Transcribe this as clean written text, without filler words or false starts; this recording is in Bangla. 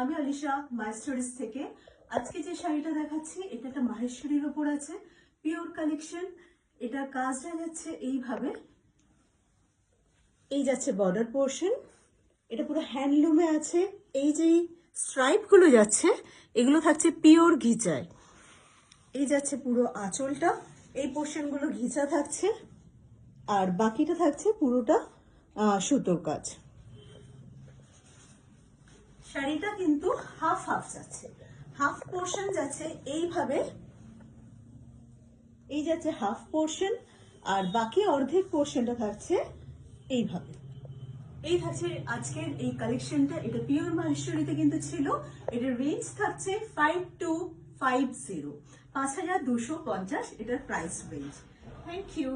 আমি আলিশা মাই স্টোরিজ থেকে আজকে যে শাড়িটা দেখাচ্ছি এটা একটা মাহেশ্বরীর উপর আছে, পিওর কালেকশন। এটা কাজটা যাচ্ছে এইভাবে, এই যাচ্ছে বর্ডার পোর্শন, এটা পুরো হ্যান্ডলুমে আছে। এই যে স্ট্রাইপ গুলো যাচ্ছে এগুলো থাকছে পিওর ঘিচায়। এই যাচ্ছে পুরো আঁচলটা, এই পোর্শন গুলো ঘিচা থাকছে আর বাকিটা থাকছে পুরোটা সুতোর কাজ। শাড়িটা কিন্তু হাফ হাফ যাচ্ছে, হাফ পোর্শন যাচ্ছে এইভাবে, এই যাচ্ছে হাফ পোর্শন আর বাকি অর্ধেক পোর্শনটা থাকছে এইভাবে। এই থাকছে আজকের এই কালেকশনটা। এটা পিওর মাহেশ্বরীতে কিন্তু ছিল। এটার রেঞ্জ থাকছে 5250, 5250 এটার প্রাইস রেঞ্জ। Thank you.